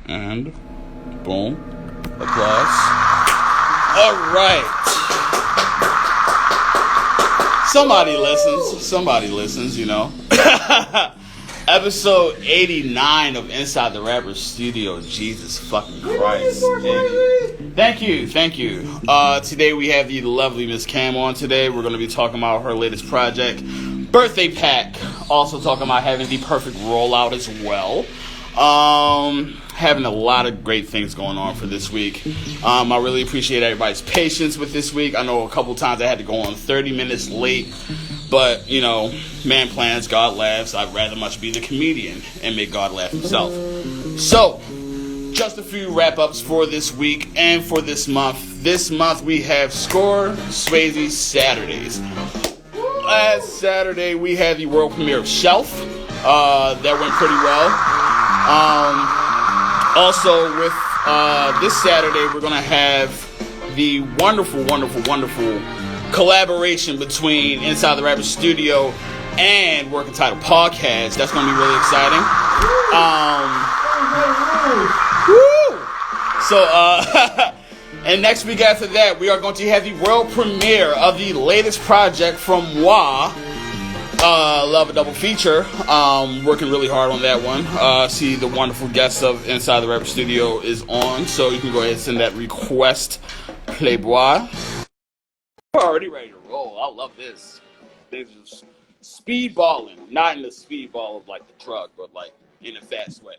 And boom. Applause. All right. Somebody listens, you know. Episode 89 of Inside the Rapper Studio. Jesus fucking Christ. Thank you. Today we have the lovely Miss Cam on today. We're going to be talking about her latest project, Birthday Pack. Also talking about having the perfect rollout as well. Having a lot of great things going on for this week. I really appreciate everybody's patience with this week. I know a couple times I had to go on 30 minutes late. But, you know, man plans, God laughs. I'd rather much be the comedian and make God laugh himself. So, just a few wrap-ups for this week and for this month. This month we have Score Swayze Saturdays. Last Saturday we had the world premiere of Shelf. That went pretty well. Also, with this Saturday we're going to have the wonderful collaboration between Inside the Rapper Studio and Working Title Podcast. That's going to be really exciting. And next week after that, we are going to have the world premiere of the latest project from Wah, Love a Double Feature. Working really hard on that one. See the wonderful guest of Inside the Rapper Studio is on, so you can go ahead and send that request, Playboy. We're already ready to roll. I love this. Things just speedballing. Not in the speedball of like the truck, but like in a fast way.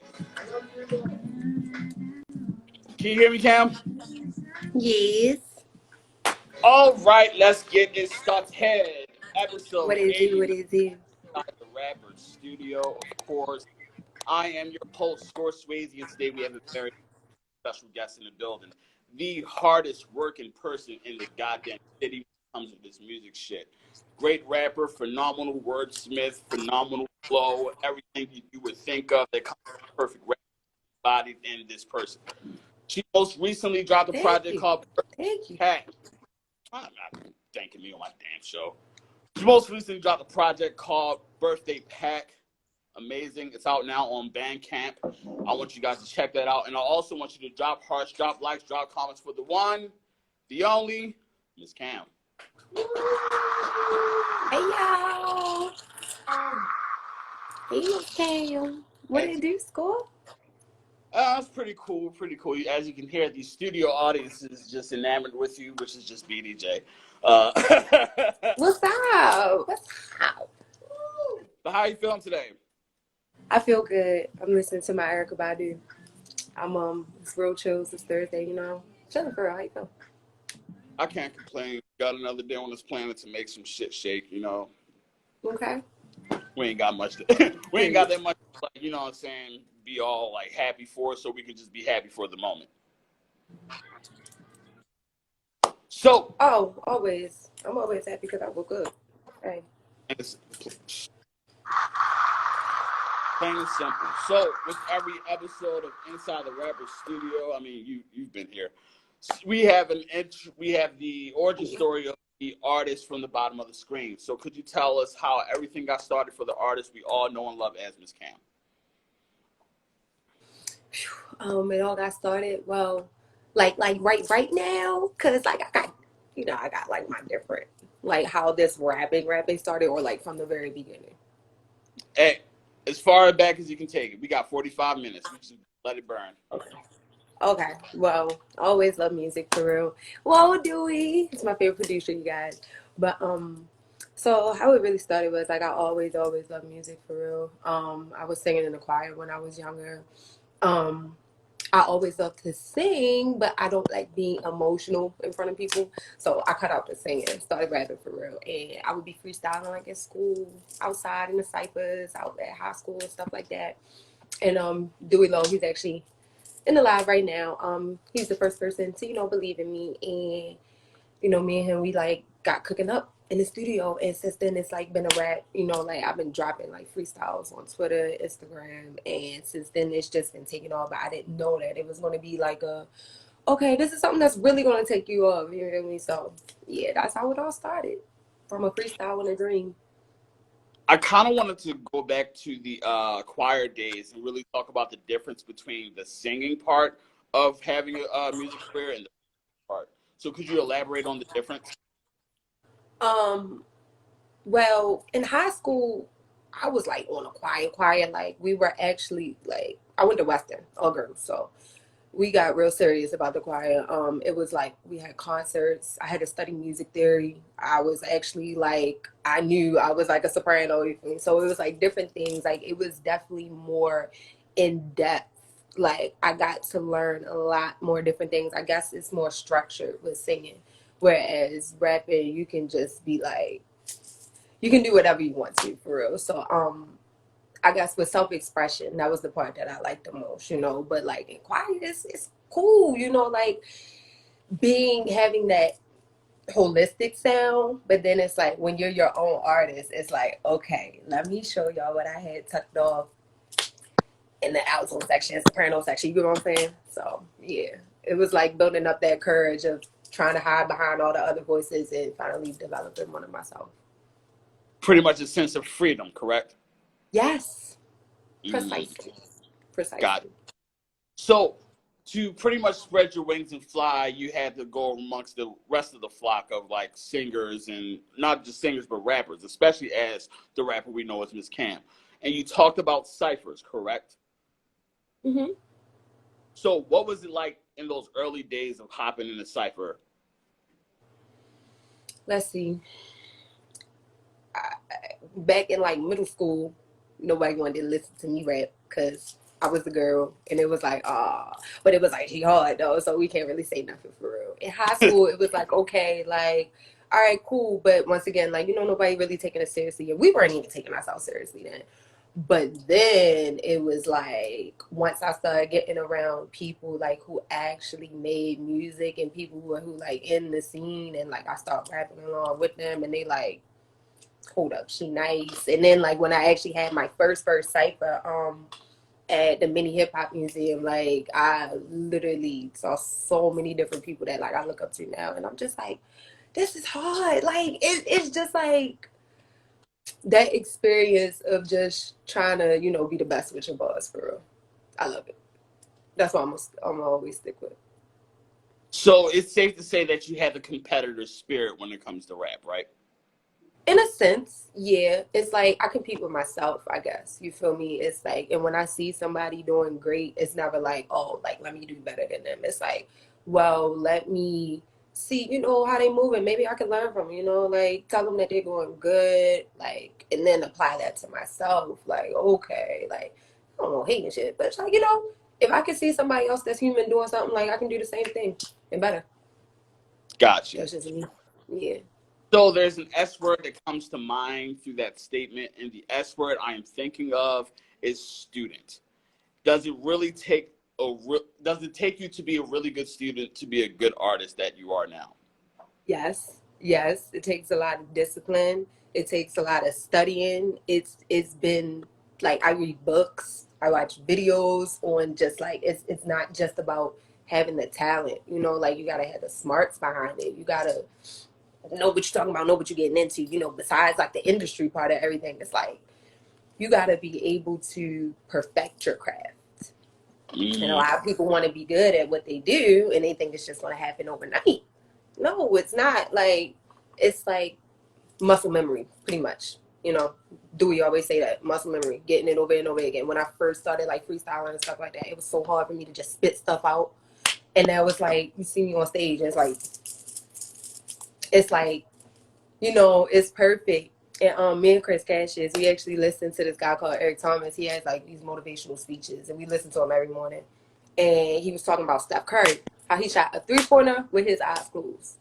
Can you hear me, Cam? Yes. All right, let's get it started. Episode What is 80 it? What is it? of the Rapper Studio, of course. I am your host, Score Swayze, and today we have a very special guest in the building. The hardest working person in the goddamn city when it comes to this music shit. Great rapper, phenomenal wordsmith, phenomenal flow, everything you would think of that comes from the perfect rap body in this person. She most recently dropped a project called Thank you. Pack. I'm not thanking me on my damn show. She most recently dropped a project called Birthday Pack. Amazing. It's out now on Bandcamp. I want you guys to check that out. And I also want you to drop hearts, drop likes, drop comments for the one, the only, Miss Cam. Hey, y'all. Hey, Miss Cam. What did it do, Score? It's pretty cool. As you can hear, the studio audience is just enamored with you, which is just BDJ. What's up? But how are you feeling today? I feel good. I'm listening to my Erykah Badu. It's real chills. It's Thursday, you know. Chilling for real. How you feel? I can't complain. Got another day on this planet to make some shit shake, you know. Okay. We ain't got much. We ain't got that much, like, you know what I'm saying, be all, like, happy for, so we can just be happy for the moment. So. Oh, always. I'm always happy because I woke up. Hey. Plain and simple. So, with every episode of Inside the Rapper Studio, I mean, you've been here. We have the origin story of the artist from the bottom of the screen. So, could you tell us how everything got started for the artist we all know and love as Miss Cam? It all got started. Well, like right now, cause like I got like my different, like how this rapping started, or like from the very beginning. Hey, as far back as you can take it. We got 45 minutes. We just let it burn. Okay. Well, I always love music for real. Well, Dewey, it's my favorite producer, you guys. But so how it really started was like I always loved music for real. I was singing in the choir when I was younger. I always love to sing, but I don't like being emotional in front of people. So I cut out the singing, started rapping for real. And I would be freestyling like in school, outside in the ciphers, out at high school and stuff like that. And Dewey Lowe, he's actually in the live right now. He's the first person to, believe in me. And, me and him, we like got cooking up in the studio, and since then it's like been a rap, like I've been dropping like freestyles on Twitter, Instagram, and since then it's just been taking off. But I didn't know that it was going to be like okay, this is something that's really going to take you off, you know what I mean? So yeah, that's how it all started, from a freestyle and a dream. I kind of wanted to go back to the choir days and really talk about the difference between the singing part of having a music career and the part. So could you elaborate on the difference? Um, well, in high school, I was like on a choir. Like we were actually like I went to Western, all girls, so we got real serious about the choir. It was like we had concerts. I had to study music theory. I was actually like I knew I was like a soprano, so it was like different things. Like it was definitely more in depth. Like I got to learn a lot more different things. I guess it's more structured with singing, whereas rapping you can just be like you can do whatever you want to for real. So I guess with self expression, that was the part that I liked the most, you know. But like in choir, it's cool, you know, like being having that holistic sound. But then it's like when you're your own artist, it's like, okay, let me show y'all what I had tucked off in the alto section, soprano section. You know what I'm saying? So yeah, it was like building up that courage of trying to hide behind all the other voices and finally developing one of myself. Pretty much a sense of freedom, correct? Yes, Mm, precisely, got it. precisely. So to pretty much spread your wings and fly, you had to go amongst the rest of the flock of like singers and not just singers but rappers, especially as the rapper we know as Miss Cam. And you talked about ciphers, correct? Hmm. So what was it like in those early days of hopping in a cipher? Let's see. I, Back in like middle school, nobody wanted to listen to me rap because I was the girl, and it was like, ah, but it was like she hard though, so we can't really say nothing for real. In high school, it was like okay, like all right, cool, but once again, like you know, nobody really taking us seriously, and we weren't even taking ourselves seriously then. But then it was like once I started getting around people like who actually made music and people who like in the scene, and like I start rapping along with them, and they like hold up, she nice. And then like when I actually had my first cipher at the mini hip hop museum, like I literally saw so many different people that like I look up to now, and I'm just like, this is hard. Like it's just like that experience of just trying to be the best with your boss for real. I love it. That's what I'm always stick with. So it's safe to say that you had the competitor spirit when it comes to rap, right? In a sense, yeah. It's like I compete with myself, I guess. You feel me? It's like, and when I see somebody doing great, it's never like, oh, like let me do better than them. It's like, well, let me see, how they move, and maybe I can learn from, like tell them that they're doing good, like, and then apply that to myself. Like, okay, like I don't know, hating shit, but it's like, if I can see somebody else that's human doing something, like I can do the same thing and better. Got you. That's just me. Yeah. So there's an S word that comes to mind through that statement, and the S word I am thinking of is student. Does it really take does it take you to be a really good student to be a good artist that you are now? Yes, yes. It takes a lot of discipline. It takes a lot of studying. It's been like I read books, I watch videos on just like it's not just about having the talent, like you gotta have the smarts behind it. You gotta know what you're talking about, know what you're getting into, besides like the industry part of everything. It's like you gotta be able to perfect your craft. And a Mm, lot of people want to be good at what they do and they think it's just gonna happen overnight. No, it's not. Like it's like muscle memory, pretty much. Dewey always say that muscle memory, getting it over and over again. When I first started like freestyling and stuff like that, it was so hard for me to just spit stuff out. And that was like you see me on stage, and it's like it's perfect. And me and Chris Cashes, we actually listened to this guy called Eric Thomas. He has like these motivational speeches, and we listen to him every morning. And he was talking about Steph Curry, how he shot a 3-pointer with his eyes closed.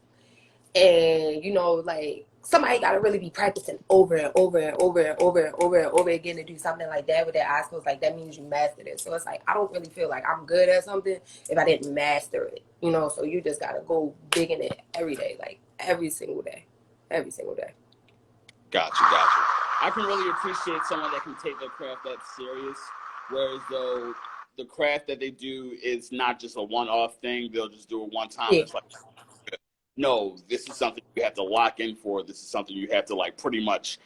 And like somebody got to really be practicing over and over and over and over and over and over again to do something like that with their eyes closed. Like that means you mastered it. So it's like I don't really feel like I'm good at something if I didn't master it. So you just got to go digging it every day, like every single day, every single day. got you. I can really appreciate someone that can take their craft that serious, whereas though the craft that they do is not just a one-off thing. They'll just do it one time. Yeah. It's like, no, this is something you have to lock in for. This is something you have to like pretty much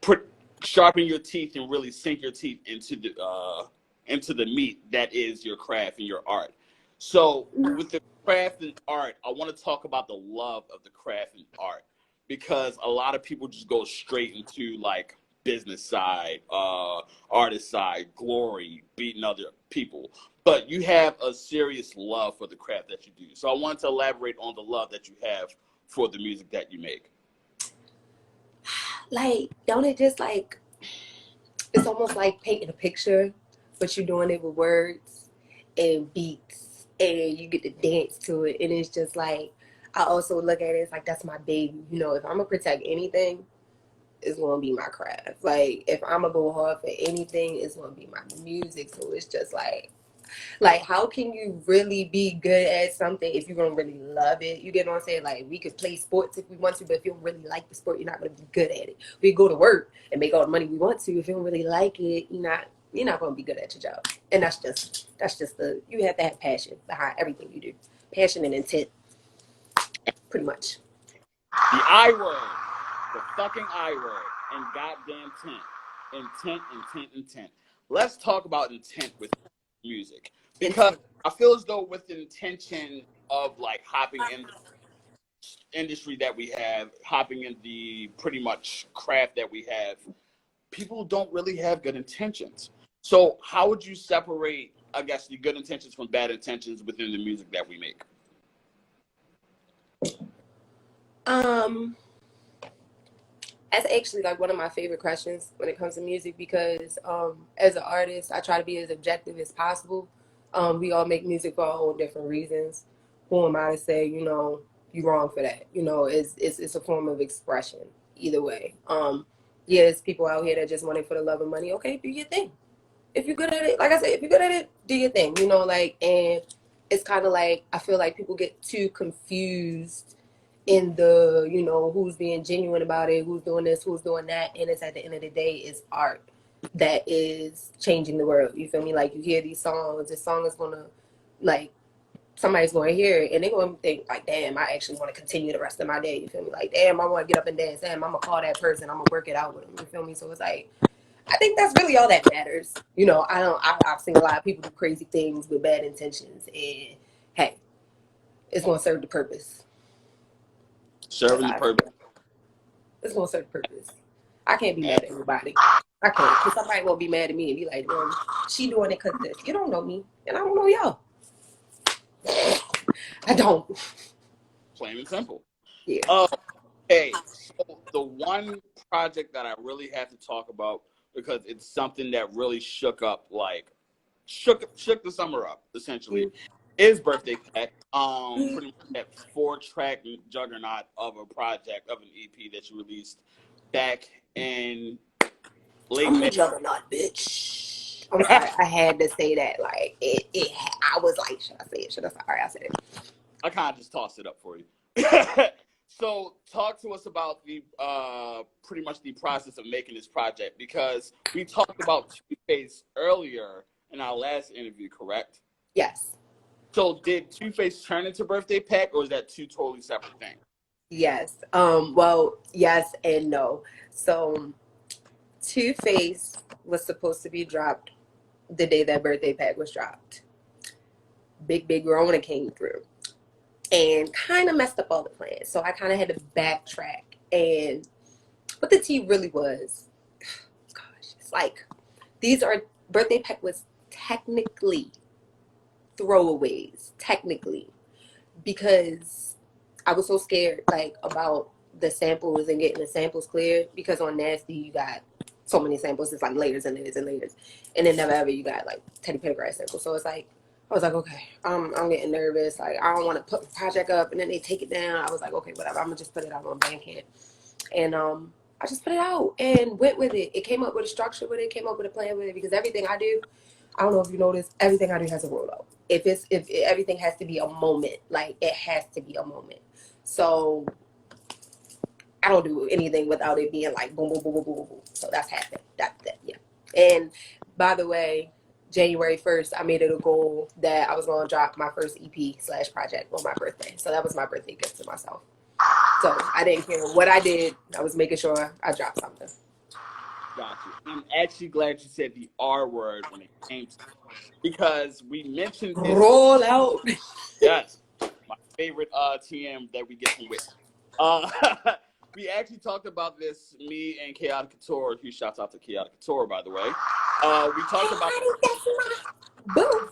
put. sharpen your teeth and really sink your teeth into the meat that is your craft and your art. So with the craft and art, I want to talk about the love of the craft and art because a lot of people just go straight into like business side, artist side, glory, beating other people. But you have a serious love for the craft that you do. So I wanted to elaborate on the love that you have for the music that you make. Like, don't it just like, it's almost like painting a picture, but you're doing it with words and beats, and you get to dance to it. And it's just like, I also look at it as like, that's my baby. You know, if I'm gonna protect anything, it's gonna be my craft. Like, if I'm gonna go hard for anything, it's gonna be my music. So it's just like, how can you really be good at something if you don't really love it? You get what I'm saying? Like, we could play sports if we want to, but if you don't really like the sport, you're not going to be good at it. We go to work and make all the money we want to. If you don't really like it, you're not going to be good at your job. And you have to have passion behind everything you do. Passion and intent, pretty much. The I word, the fucking I word, and goddamn intent. Let's talk about intent with music because I feel as though with the intention of like hopping in the industry that we have, hopping in the pretty much craft that we have, people don't really have good intentions. So how would you separate, I guess, the good intentions from bad intentions within the music that we make? That's actually like one of my favorite questions when it comes to music because as an artist, I try to be as objective as possible. We all make music for our own different reasons. Who am I to say, you're wrong for that? It's a form of expression either way. Yeah, there's people out here that just want it for the love of money. Okay, do your thing. If you're good at it, like I said, if you're good at it, do your thing. And it's kind of like I feel like people get too confused in the who's being genuine about it, who's doing this, who's doing that, and it's at the end of the day it's art that is changing the world. You feel me? Like, you hear these songs, this song is gonna, like, somebody's gonna hear it and they're gonna think like, damn, I actually want to continue the rest of my day. You feel me? Like, damn, I want to get up and dance. Damn, I'm gonna call that person, I'm gonna work it out with them. You feel me? So it's like, I think that's really all that matters. I've seen a lot of people do crazy things with bad intentions, and hey, it's gonna serve the purpose. Serving the purpose. It's gonna serve the purpose. I can't be mad at everybody. I can't, because somebody won't be mad at me and be like, well, she doing it because this. You don't know me, and I don't know y'all. I don't. Plain and simple. Yeah. Okay, so the one project that I really have to talk about because it's something that really shook the summer up essentially, is Birthday Pack. Pretty much that 4-track juggernaut of a project of an EP that you released back in late May. Juggernaut, bitch. I'm sorry, I had to say that. Like, I was like, should I say it? Should I say it? All right, I said it. I kind of just tossed it up for you. So talk to us about the pretty much the process of making this project, because we talked about Two-Face earlier in our last interview, correct? Yes. So did Two-Face turn into Birthday Pack, or is that two totally separate things? Yes. Well, yes and no. So Two-Face was supposed to be dropped the day that Birthday Pack was dropped. Big Rona came through and kind of messed up all the plans. So I kind of had to backtrack. And what the tea really was, gosh, it's like, Birthday Pack was technically throwaways, because I was so scared, like, about the samples and getting the samples cleared, because on Nasty you got so many samples. It's like layers and layers and layers, and then never ever you got like Teddy Pendergrass samples. So it's like, I was like, okay, I'm getting nervous. Like, I don't want to put the project up and then they take it down. I was like, okay, whatever. I'm gonna just put it out on Bandcamp, and I just put it out and went with it. It came up with a structure with it, came up with a plan with it, because everything I do, I don't know if you noticed, everything I do has a rollout. If everything has to be a moment, like, it has to be a moment. So I don't do anything without it being like boom, boom, boom, boom, boom, boom. So that's happened. That, yeah. And by the way, January 1st, I made it a goal that I was going to drop my first EP/project on my birthday. So that was my birthday gift to myself. So I didn't care what I did. I was making sure I dropped something. Got you. I'm actually glad you said the R word when it came to, because we mentioned this. Roll out. Yes, my favorite TM that we get from Whit. Uh, we actually talked about this, me and Chaotic Couture. Huge shouts out to Chaotic Couture, by the way. We talked about Boo.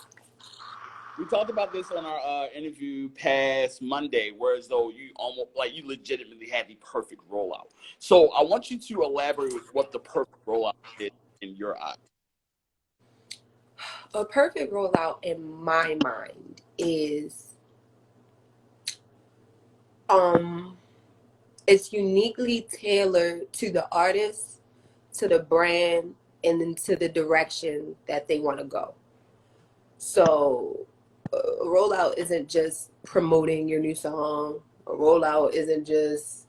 we talked about this on our interview past Monday, whereas though you almost like you legitimately had the perfect rollout. So I want you to elaborate with what the perfect rollout is in your eyes. A perfect rollout in my mind is it's uniquely tailored to the artist, to the brand, and then to the direction that they want to go. So a rollout isn't just promoting your new song. A rollout isn't just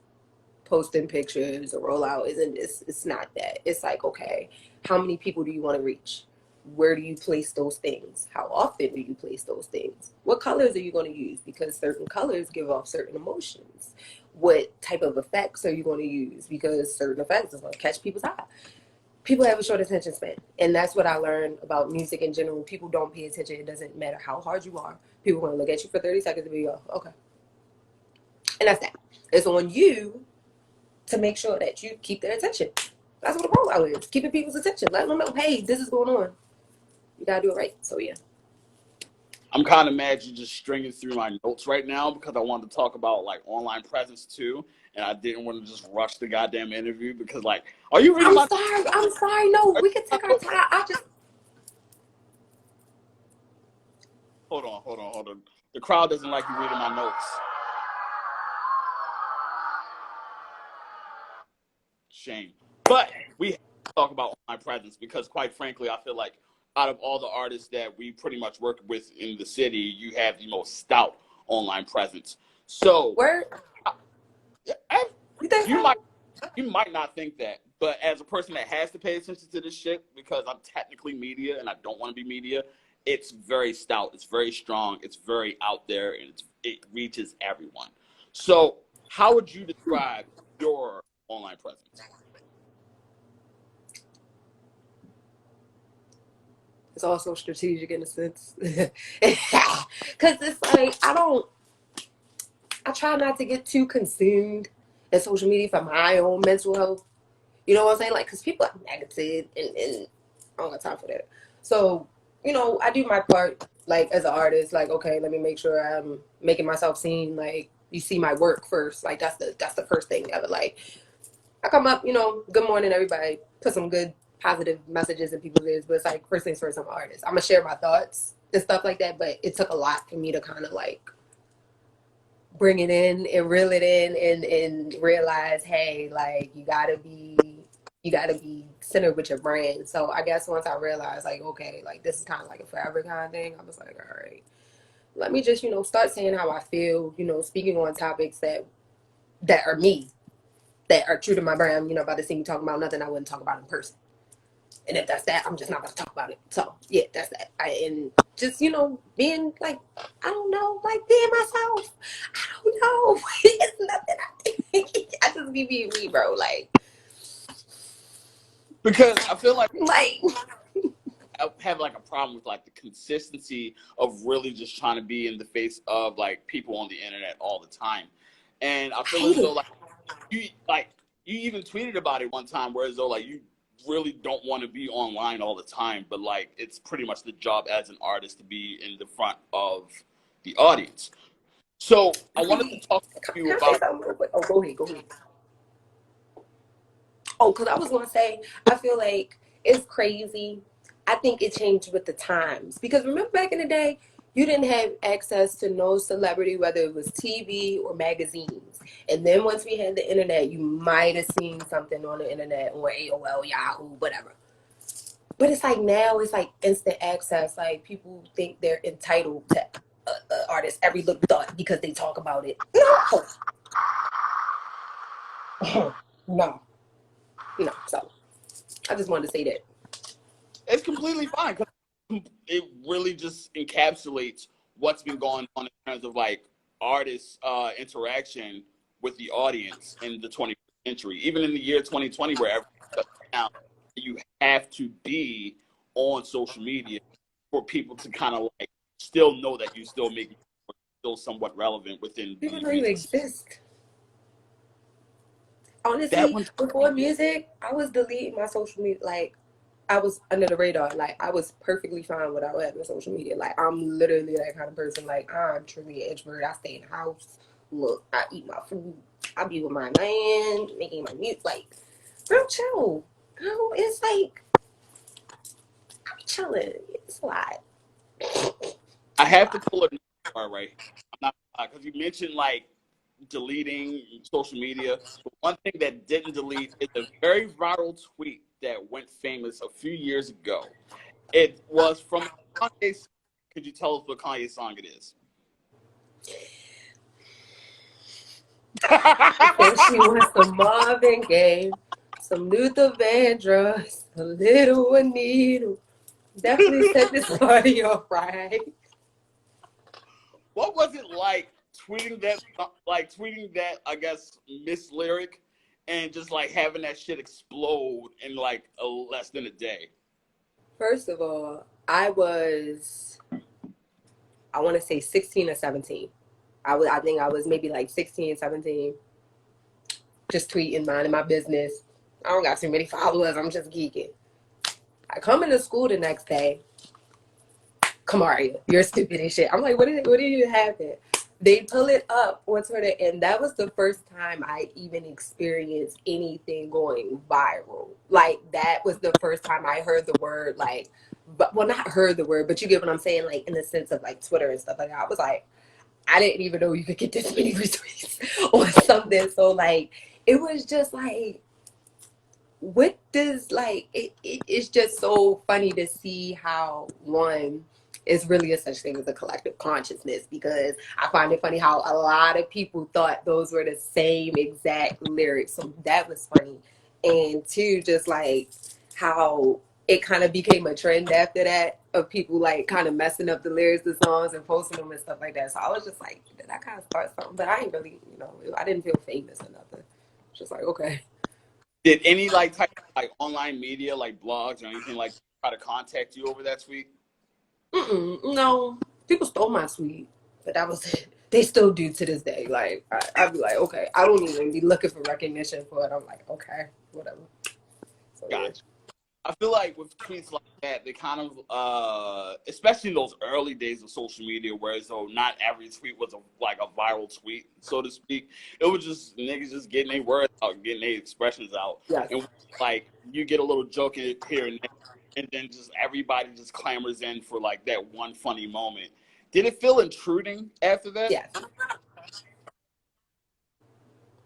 posting pictures. A rollout isn't it's not that. It's like, okay, how many people do you want to reach? Where do you place those things? How often do you place those things? What colors are you going to use? Because certain colors give off certain emotions. What type of effects are you going to use? Because certain effects is going to catch people's eye. People have a short attention span, and that's what I learned about music in general. People don't pay attention. It doesn't matter how hard you are. People are going to look at you for 30 seconds and be like, okay. And that's that. It's on you to make sure that you keep their attention. That's what a rollout is. Keeping people's attention. Letting them know, hey, this is going on. You got to do it right. So, yeah. I'm kind of mad you just stringing through my notes right now because I wanted to talk about like online presence too, and I didn't want to just rush the goddamn interview because like, are you reading I'm sorry. No, we can take our time. Hold on. The crowd doesn't like you reading my notes. Shame. But we have to talk about online presence because quite frankly, I feel like out of all the artists that we pretty much work with in the city, you have the most stout online presence. So Where? You think you so? might not think that, but as a person that has to pay attention to this shit because I'm technically media and I don't want to be media, it's very stout, it's very strong, it's very out there, and it reaches everyone. So how would you describe your online presence? It's also strategic in a sense. Because it's like, I try not to get too consumed in social media for my own mental health. You know what I'm saying? Like, because people are negative and I don't got time for that. So, I do my part, like, as an artist, like, okay, let me make sure I'm making myself seen. Like, you see my work first. Like, that's the first thing ever. Like, I come up, good morning, everybody. Put some good, positive messages in people's ears. But it's like, first things first, I'm an artist. I'm going to share my thoughts and stuff like that. But it took a lot for me to kind of, like, bring it in and reel it in and realize, hey, like, you gotta be centered with your brand. So I guess once I realized, like, okay, like, this is kind of like a forever kind of thing, I was like, all right, let me just, start saying how I feel, speaking on topics that are me, that are true to my brand. I'm, about to see me talking about nothing I wouldn't talk about in person. And if that's that, I'm just not going to talk about it. So, yeah, that's that. And just, being like, I don't know, like being myself. I don't know. It's nothing I think. I just be being me, bro. Like, Because I feel like like, I have like a problem with like the consistency of really just trying to be in the face of like people on the internet all the time. And I feel as though like you even tweeted about it one time, whereas though like you really don't want to be online all the time, but like it's pretty much the job as an artist to be in the front of the audience. So I wanted to talk to you can I say about. something real quick? Oh, go ahead. Oh, because I was going to say, I feel like it's crazy. I think it changed with the times. Because remember back in the day, you didn't have access to no celebrity, whether it was TV or magazines. And then once we had the internet, you might have seen something on the internet or AOL, Yahoo, whatever. But it's like now it's like instant access. Like people think they're entitled to artists' every look thought because they talk about it. No. No. No. So I just wanted to say that. It's completely fine because it really just encapsulates what's been going on in terms of like artists' interaction with the audience in the 21st century. Even in the year 2020, where everything's shut down, you have to be on social media for people to kind of like still know that you still make still somewhat relevant within People the know you music. exist. That Honestly, one, before music, I was deleting my social media. Like, I was under the radar. Like, I was perfectly fine without having social media. Like, I'm literally that kind of person. Like, I'm truly an introvert. I stay in the house. Look, I eat my food. I be with my man, making my music. Like, real chill. You know, it's like, I'm chilling. It's a lot. I It's a have to lot. pull a card right here. I'm not because you mentioned like deleting social media. But one thing that didn't delete is a very viral tweet that went famous a few years ago. It was from a Kanye song. Could you tell us what Kanye song it is? Said she wants some Marvin Gaye, some Luther Vandross, a little Anita. Definitely set this party off right. What was it like tweeting that, I guess, miss lyric and just like having that shit explode in like less than a day? First of all, I want to say 16 or 17. I think I was maybe like 16, 17, just tweeting, minding my business. I don't got too many followers. I'm just geeking. I come into school the next day. Kamaria, you're stupid and shit. I'm like, what did you happen? They pull it up on Twitter, and that was the first time I even experienced anything going viral. Like, that was the first time I heard the word, like, but well, not heard the word, but you get what I'm saying, like, in the sense of like Twitter and stuff like that. I was like, I didn't even know you could get this many retweets on something. So like, it was just like, what does like it's just so funny to see how one is really a such thing as a collective consciousness, because I find it funny how a lot of people thought those were the same exact lyrics. So that was funny. And two, just like how it kind of became a trend after that of people like kind of messing up the lyrics of songs and posting them and stuff like that. So I was just like, did I kind of start something? But I ain't really, I didn't feel famous or nothing. Just like, okay. Did any like type of, like online media, like blogs or anything like try to contact you over that tweet? No, people stole my tweet, but that was it. They still do to this day. Like, I'd be like, okay, I don't even be looking for recognition for it. I'm like, okay, whatever. So yeah. Gotcha. I feel like with tweets like that, they kind of, especially in those early days of social media, where though not every tweet was like a viral tweet, so to speak. It was just niggas just getting their words out, getting their expressions out, Yes. and like you get a little joke here and there, and then just everybody just clamors in for like that one funny moment. Did it feel intruding after that? Yes.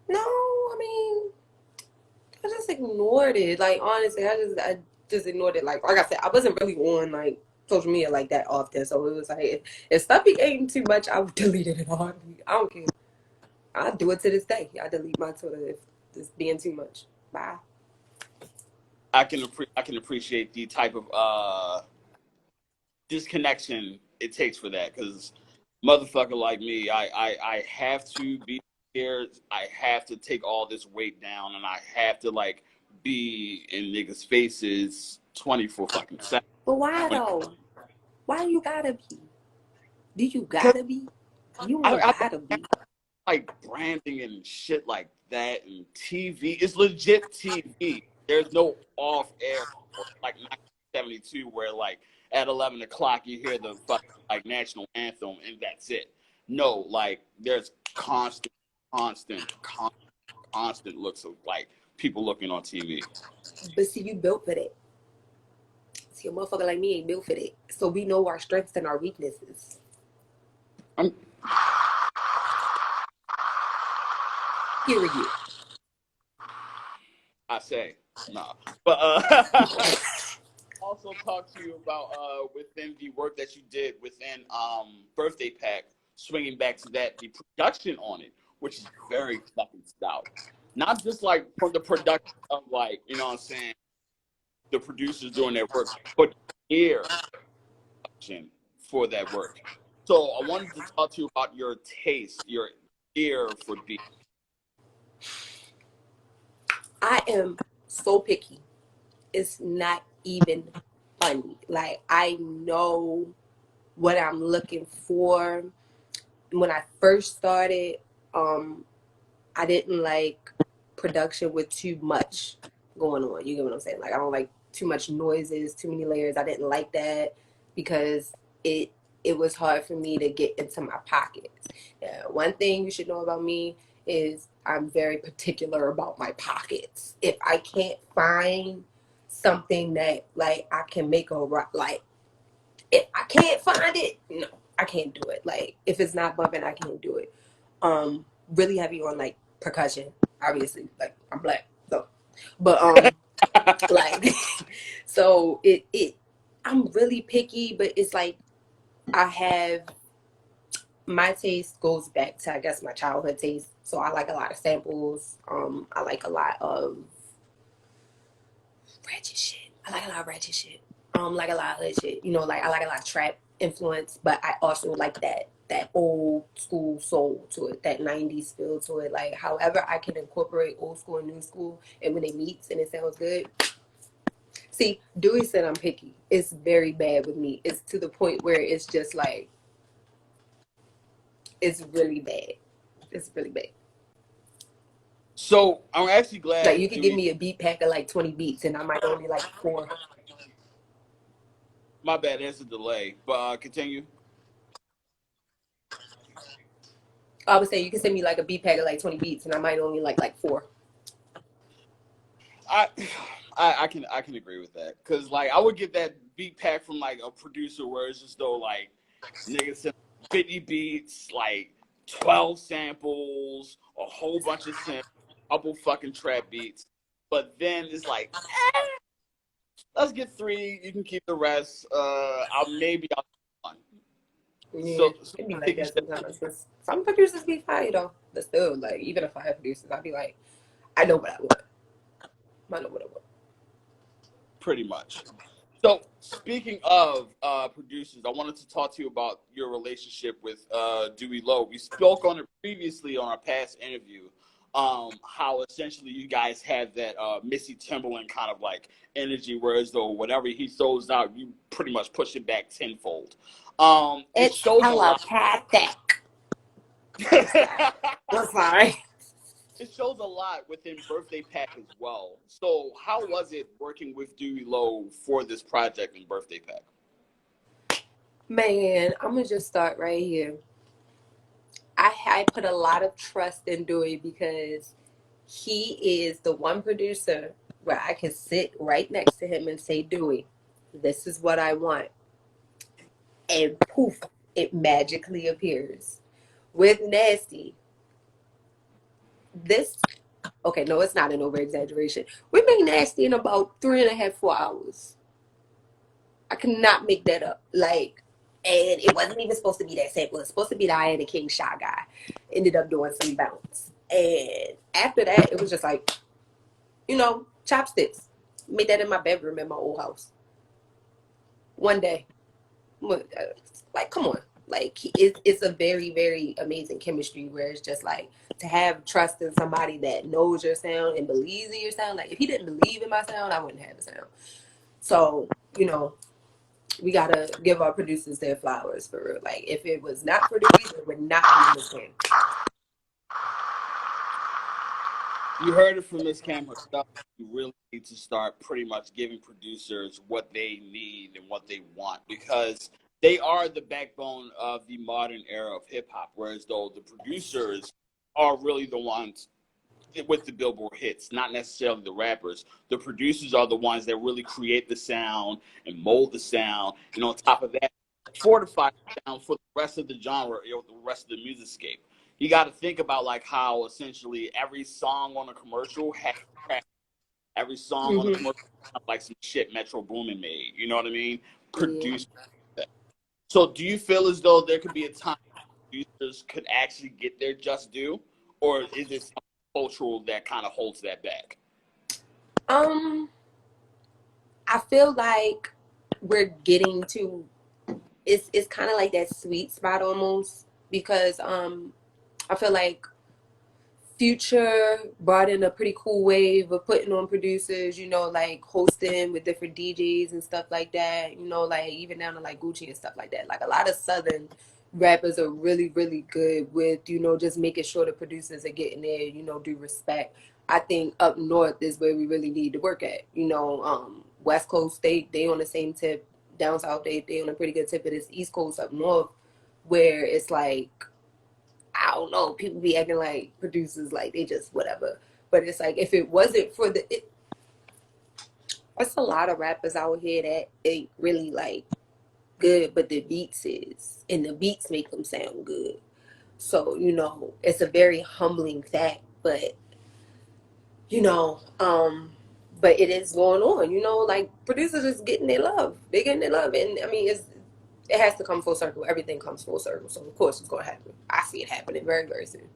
No, I mean, I just ignored it. Like, honestly, I just ignored it. Like I said, I wasn't really on like social media like that often. So it was like, if stuff became too much, I would delete it all. I don't care. I do it to this day. I delete my Twitter if it's being too much. Bye. I can appreciate the type of disconnection it takes for that because motherfucker like me, I have to be here. I have to take all this weight down, and I have to like be in niggas' faces 24 fucking seconds. But why though? Why you gotta be? Do you Because gotta be? You ain't I gotta be. like branding and shit like that, and TV. It's legit TV. There's no off air like 1972 where like at 11 o'clock you hear the fucking like national anthem and that's it. No, like there's constant looks of like people looking on TV. But see, you built for that. See, a motherfucker like me ain't built for that. So we know our strengths and our weaknesses. I'm, Period. I say nah, but also talk to you about within the work that you did within Birthday Pack, swinging back to that, the production on it, which is very fucking stout. Not just like from the production of like, you know what I'm saying, the producers doing their work, but ear production for that work. So I wanted to talk to you about your taste, your ear for beat. I am so picky. it's not even funny. Like I know what I'm looking for. When I first started, um, I didn't like production with too much going on. You get what I'm saying? Like I don't like too much noises, too many layers. I didn't like that because it it was hard for me to get into my pockets. One thing you should know about me is I'm very particular about my pockets. If I can't find something that like I can make a like if I can't find it, no, I can't do it. Like if it's not bumping, I can't do it. Really heavy on like percussion, obviously. Like I'm black, so but like so it I'm really picky, but it's like I have my taste goes back to I guess my childhood taste. So I like a lot of samples. I like a lot of ratchet shit. I like a lot of ratchet shit. Like a lot of hood shit. You know, like I like a lot of trap influence, but I also like that old school soul to it, that '90s feel to it. Like, however, I can incorporate old school and new school, and when it meets and it sounds good. See, Dewey said I'm picky. It's very bad with me. It's to the point where it's just like it's really bad. It's really bad. So I'm actually Like glad you could give Dewey. me a beat pack of like 20 beats, and I might only like four. My bad, there's a delay, but continue. I would say you can send me like a beat pack of like 20 beats, and I might only like four. I, I can agree with that because like I would get that beat pack from like a producer where it's just though like niggas send 50 beats, like 12 samples, a whole bunch of samples, a couple fucking trap beats, but then it's like let's get three. You can keep the rest. I'll one. Yeah, So it be I think like you that said sometimes. 'Cause some producers be fire though, but still, like even if fire producers, I'd be like, I know what I want. I know what I want. pretty much. So speaking of producers, I wanted to talk to you about your relationship with Dewey Lowe. We spoke on it previously on our past interview. How essentially you guys have that Missy Timberland kind of like energy, whereas though whatever he throws out, you pretty much push it back tenfold. It It's shows a lot. telepathic. I'm sorry. I'm sorry. It shows a lot within Birthday Pack as well. So how was it working with Dewey Lowe for this project in Birthday Pack? Man, I'm gonna just start right here. I put a lot of trust in Dewey because he is the one producer where I can sit right next to him and say, Dewey, this is what I want. And poof, it magically appears. With Nasty, this okay, no, it's not an over exaggeration. We made Nasty in about 3.5, 4 hours. I cannot make that up. Like, and it wasn't even supposed to be that sample. It was supposed to be the I Am the King Shy Guy. Ended up doing some bounce. And after that, it was just like, chopsticks. Made that in my bedroom in my old house. One day. Like, come on. Like, it's a very, very amazing chemistry where it's just like to have trust in somebody that knows your sound and believes in your sound. Like, if he didn't believe in my sound, I wouldn't have a sound. So, we gotta give our producers their flowers for real. Like, if it was not for the reason, it would not be in this game. You heard it from Miss Cam herself. You really need to start pretty much giving producers what they need and what they want because they are the backbone of the modern era of hip hop. Whereas though the producers are really the ones with the Billboard hits, not necessarily the rappers. The producers are the ones that really create the sound and mold the sound, and on top of that, fortify the sound for the rest of the genre, the rest of the music scape. You got to think about like how essentially every song on a commercial has every song on a Mm-hmm. commercial like some shit Metro Boomin made. You know what I mean? Yeah. Produced. So, do you feel as though there could be a time producers could actually get their just due, or is it something cultural that kind of holds that back? Um, I feel like we're getting to it's kind of like that sweet spot almost because I feel like Future brought in a pretty cool wave of putting on producers, you know, like hosting with different DJs and stuff like that, you know, like even down to like Gucci and stuff like that. Like a lot of Southern rappers are really, really good with, you know, just making sure the producers are getting there, you know, due respect. I think up north is where we really need to work at. You know, West Coast, they on the same tip. Down south, they on a pretty good tip. But it's East Coast up north where it's like I don't know, people be acting like producers like they just whatever. But it's like if it wasn't for it's a lot of rappers out here that ain't really like good, but the beats is, and the beats make them sound good. So you know, it's a very humbling fact, but you know, but it is going on. You know, like producers is getting their love. They're getting their love, and I mean, it has to come full circle. Everything comes full circle, so of course it's going to happen. I see it happening very, very soon.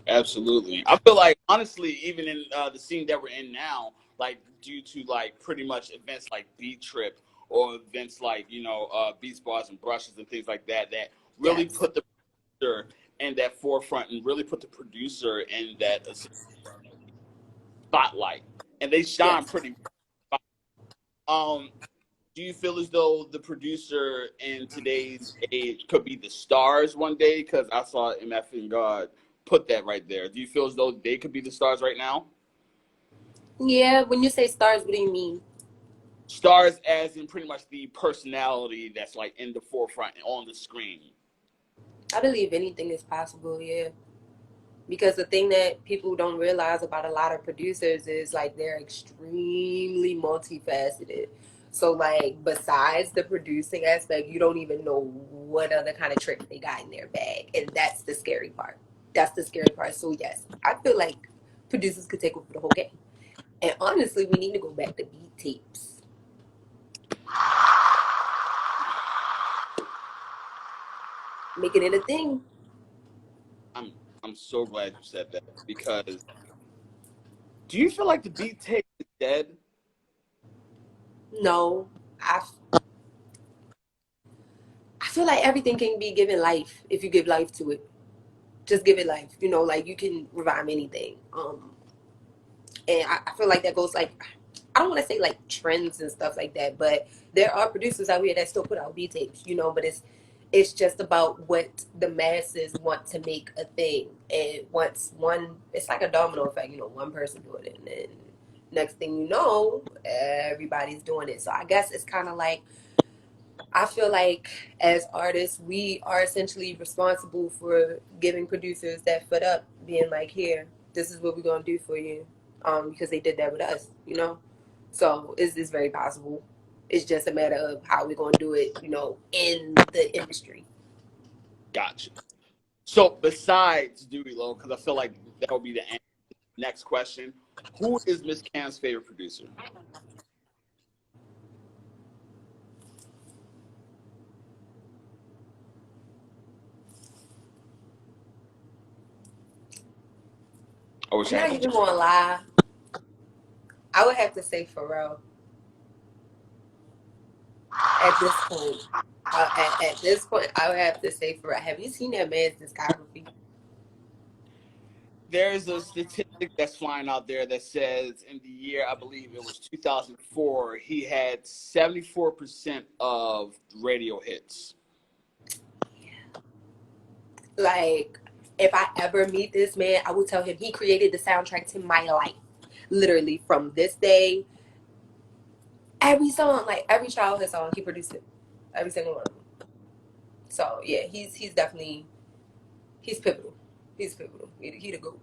Absolutely. I feel like honestly, even in the scene that we're in now, like due to like pretty much events like Beat Trip or events like Beats Bars and Brushes and things like that, that really Yes, put the producer in that forefront and really put the producer in that spotlight, and they shine yes. pretty. Um, do you feel as though the producer in today's age could be the stars one day? Because I saw MF and God put that right there. Do you feel as though they could be the stars right now? Yeah, when you say stars, what do you mean? Stars as in pretty much the personality that's like in the forefront and on the screen. I believe anything is possible, yeah. Because the thing that people don't realize about a lot of producers is like they're extremely multifaceted. So like besides the producing aspect, you don't even know what other kind of tricks they got in their bag. And that's the scary part. That's the scary part. So yes, I feel like producers could take over the whole game. And honestly, we need to go back to beat tapes. Making it a thing. I'm I'm so glad you said that because do you feel like the beat tape is dead? No. I feel like everything can be given life if you give life to it. Just give it life. You know, like you can revive anything. And I feel like that goes like I don't want to say like trends and stuff like that, but there are producers out here that still put out B tapes, you know, but it's just about what the masses want to make a thing. And once one it's like a domino effect, you know, one person doing it and then next thing you know, everybody's doing it. So I guess it's kinda like I feel like as artists, we are essentially responsible for giving producers that foot up, being like, "Here, this is what we're gonna do for you," because they did that with us, you know. So it's very possible. It's just a matter of how we're gonna do it, you know, in the industry. Gotcha. So besides Dewey Low, because I feel like that will be the next question, who is Miss Cam's favorite producer? I wish I'm I not had to. even gonna lie. I would have to say Pharrell at this point. At this point, I would have to say Pharrell. Have you seen that man's discography? There's a statistic that's flying out there that says in the year, I believe it was 2004, he had 74% of radio hits. Like, if I ever meet this man, I will tell him he created the soundtrack to my life. Literally, from this day, every song, like every childhood song, he produced it. Every single one of them. So yeah, he's definitely he's pivotal. He's pivotal. He the goat.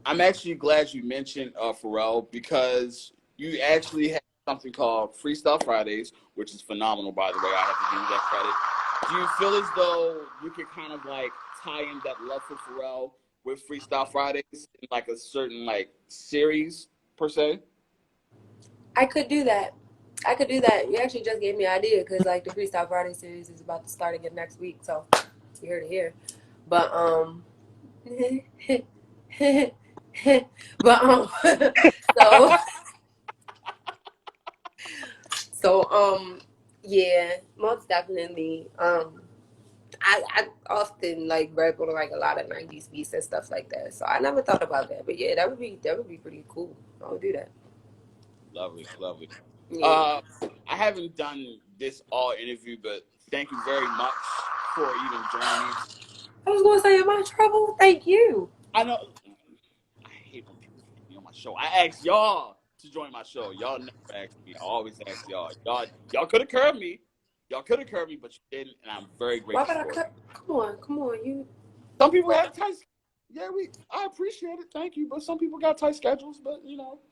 I'm actually glad you mentioned Pharrell because you actually have something called Freestyle Fridays, which is phenomenal, by the way. I have to give you that credit. Do you feel as though you could kind of like tie in that love for Pharrell with Freestyle Fridays in like a certain like series per se? I could do that. I could do that. You actually just gave me an idea because like the Freestyle Friday series is about to start again next week, so you heard it here. But but so so yeah, most definitely. I often like rap on like a lot of 90s beats and stuff like that. So I never thought about that. But yeah, that would be pretty cool. I would do that. Lovely, lovely. Yeah. Uh, I haven't done this all interview, but thank you very much for even joining me. I was gonna say, am I in trouble? Thank you. I know I hate when people get me on my show. I ask y'all to join my show. Y'all never ask me. I always ask y'all. Y'all could have curved me. Y'all could have curved me, but you didn't, and I'm very Why grateful would I for it. cut? Come on, you. Some people have tight. Yeah, I appreciate it. Thank you, but some people got tight schedules. But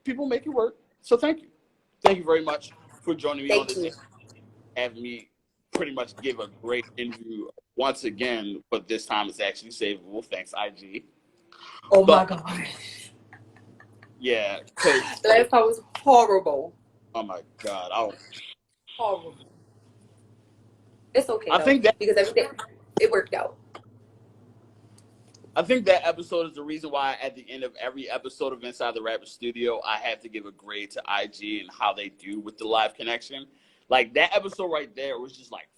people make it work. So thank you very much for joining me on Thank this, you. having me pretty much give a great interview once again. But this time it's actually savable. Thanks, IG. Oh my But gosh. yeah, because Last time was horrible. oh my god, Horrible. It's okay I though, think that because everything it worked out. I think that episode is the reason why at the end of every episode of Inside the Rapper Studio, I have to give a grade to IG and how they do with the live connection. Like that episode right there was just like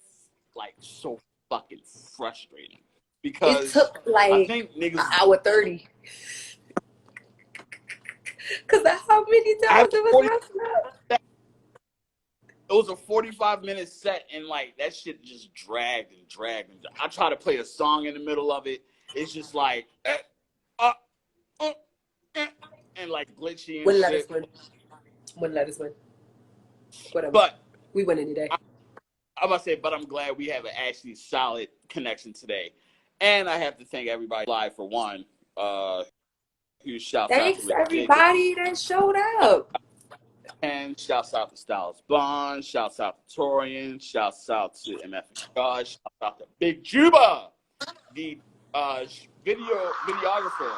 so fucking frustrating It because took I like think an niggas. hour 30. Cause that's how many I have times it was 40. messing up. It was a 45-minute set, and like that shit just dragged and dragged. And I try to play a song in the middle of it. It's just like, uh, uh, and like glitchy and Wouldn't let us shit. win. Wouldn't let us win. Whatever. But We winning today. I'm about to say, but I'm glad we have an actually solid connection today. And I have to thank everybody live for one. Huge shouts out to Thanks Rick Jacob. everybody that showed up. And shouts out to Styles Bond. Shouts out to Torian. Shouts out to MF and God. Shouts out to Big Juba, the videographer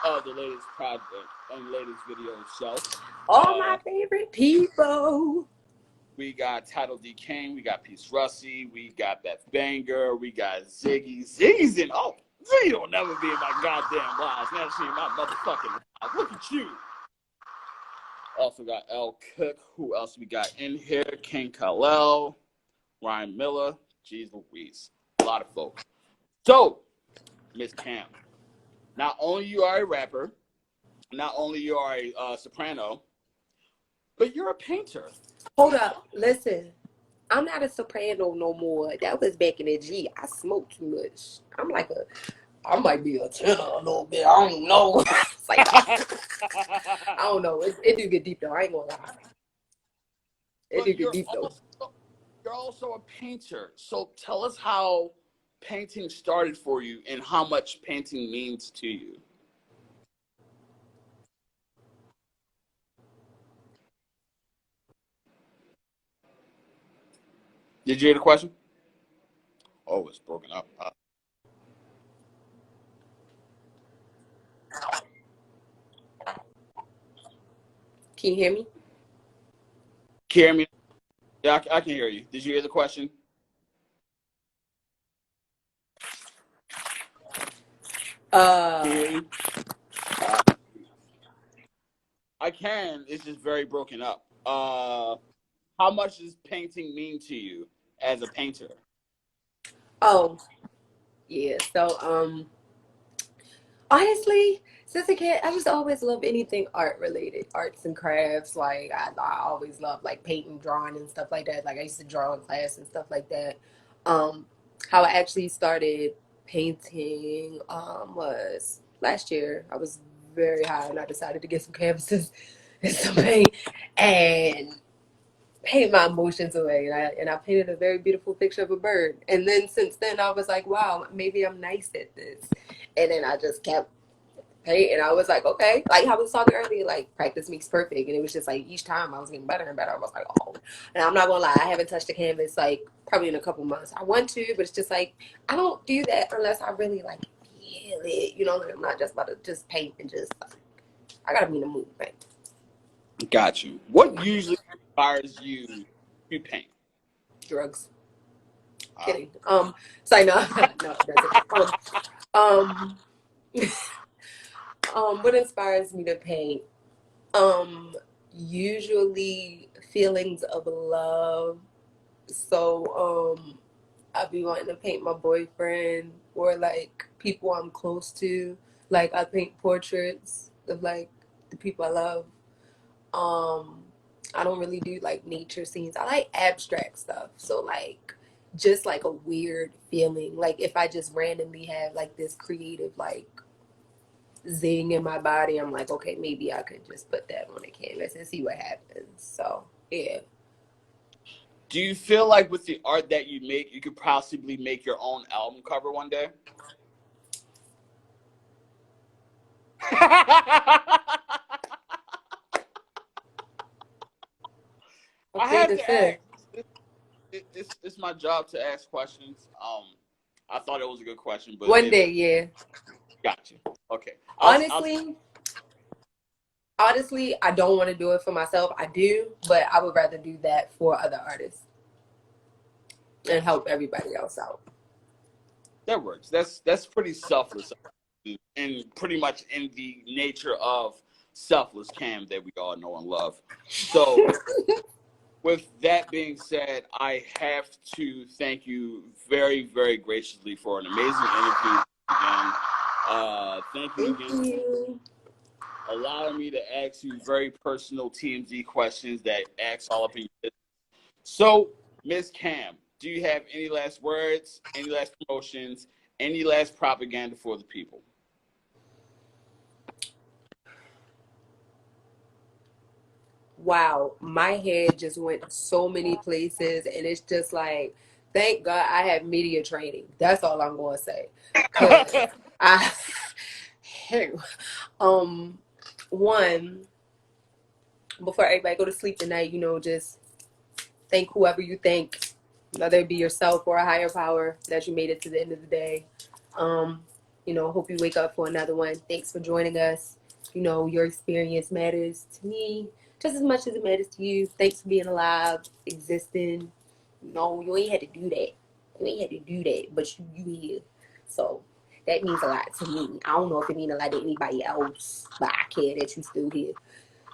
of the latest project and latest video itself. All my favorite people. We got Title D Kane, we got Peace Russie, we got Beth Banger, we got Ziggy. Ziggy's in. Oh, Ziggy don't never be in my goddamn lives. Now she in my motherfucking lives. Look at you. Also got L Cook. Who else we got in here? King Khalel, Ryan Miller, Jeez Louise. A lot of folks. So, Miss Cam, not only you are a rapper, not only you are a soprano, but you're a painter. Hold up. Listen. I'm not a soprano no more. That was back in the G. I smoke too much. I might be a tenor a little bit. I don't know. It's like, I don't know. It do get deep though. I ain't gonna lie. It But do get deep though. you're also a painter. So tell us how painting started for you and how much painting means to you. Did you hear the question? Oh, it's broken up. Can you hear me? Can you hear me? Yeah, I can hear you. Did you hear the question? Can you hear you? I can. It's just very broken up. How much does painting mean to you as a painter? Oh, yeah. So, honestly, since a kid, I just always loved anything art related, arts and crafts. Like I always loved like painting, drawing, and stuff like that. Like I used to draw in class and stuff like that. Um, how I actually started painting was last year. I was very high and I decided to get some canvases and some paint and paint my emotions away. And I painted a very beautiful picture of a bird. And then since then, I was like, wow, maybe I'm nice at this. And then I just kept painting. I was like, okay, like I was talking earlier, like practice makes perfect. And it was just like each time I was getting better and better. I was like, oh. And I'm not gonna lie, I haven't touched the canvas like probably in a couple months. I want to, but it's just like I don't do that unless I really like feel it. You know, like I'm not just about to just paint and just like, I gotta be in the mood, right? Got you. What usually inspires you to paint? Drugs. Kidding. So no, no, it doesn't. Um, what inspires me to paint? Usually feelings of love. So, I be wanting to paint my boyfriend or like people I'm close to. Like I paint portraits of like the people I love. Um, I don't really do like nature scenes. I like abstract stuff. So like just like a weird feeling. Like if I just randomly have like this creative like zing in my body, I'm like, okay, maybe I could just put that on a canvas and see what happens. So yeah. Do you feel like with the art that you make, you could possibly make your own album cover one day? I Okay, have the to ask. fifth. It's my job to ask questions. I thought it was a good question, but One it day, yeah. got you. Okay. I'll Honestly, honestly, I don't want to do it for myself. I do, but I would rather do that for other artists and got help everybody else out. that works. That's pretty selfless, and pretty much in the nature of selfless Cam that we all know and love. So, with that being said, I have to thank you very, very graciously for an amazing interview again. Thank you Thank again for you. allowing me to ask you very personal TMZ questions that ask all up in your business. So, Miss Cam, do you have any last words, any last promotions, any last propaganda for the people? Wow, my head just went so many places, and it's just like, thank God I have media training. That's all I'm gonna say, cause I, um, one before everybody go to sleep tonight, just thank whoever you thank, whether it be yourself or a higher power, that you made it to the end of the day. Um, hope you wake up for another one. Thanks for joining us. Your experience matters to me just as much as it matters to you. Thanks for being alive, existing. No, you ain't had to do that. You ain't had to do that, but you here. So that means a lot to me. I don't know if it means a lot to anybody else, but I care that you still here.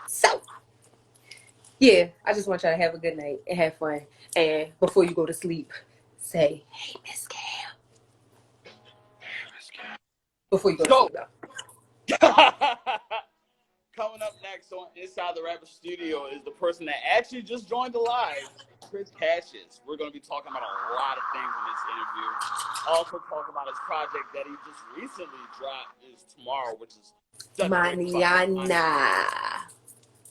So yeah, I just want y'all to have a good night and have fun. And before you go to sleep, say, "Hey, Miss Cam." Before you go to So, sleep, though. coming up next on Inside the Rapper Studio is the person that actually just joined the live, Chris Cassius. We're going to be talking about a lot of things in this interview. Also, talk about his project that he just recently dropped is tomorrow, which is such great fucking Manana.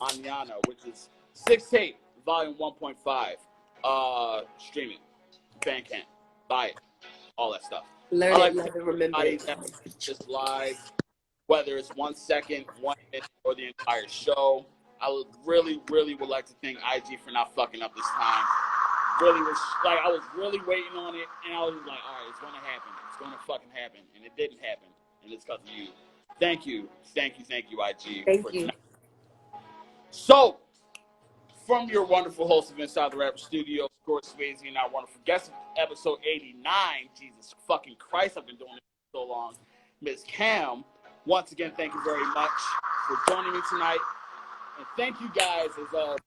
Anyana, which is 6 tape, volume 1.5. Streaming, Bandcamp, buy it, all that stuff. Learn I'd it, like to love thank it, remember everybody it. that just live, whether it's 1 second, 1 minute, or the entire show. I really, really would like to thank IG for not fucking up this time. Really was like I was really waiting on it, and I was like, all right, it's gonna happen. It's gonna fucking happen, and it didn't happen, and it's because of you. Thank you, IG, Thank for you. tonight. So, from your wonderful host of Inside the Rapper Studio, Score Swayze, and our wonderful guest of episode 89. Jesus fucking Christ, I've been doing this for so long. Miss Cam, once again, thank you very much for joining me tonight. And thank you guys as always.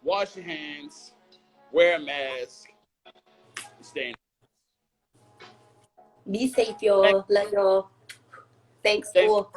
Wash your hands, wear a mask, and stay in. Be safe, y'all. Love y'all. Thanks Thanks for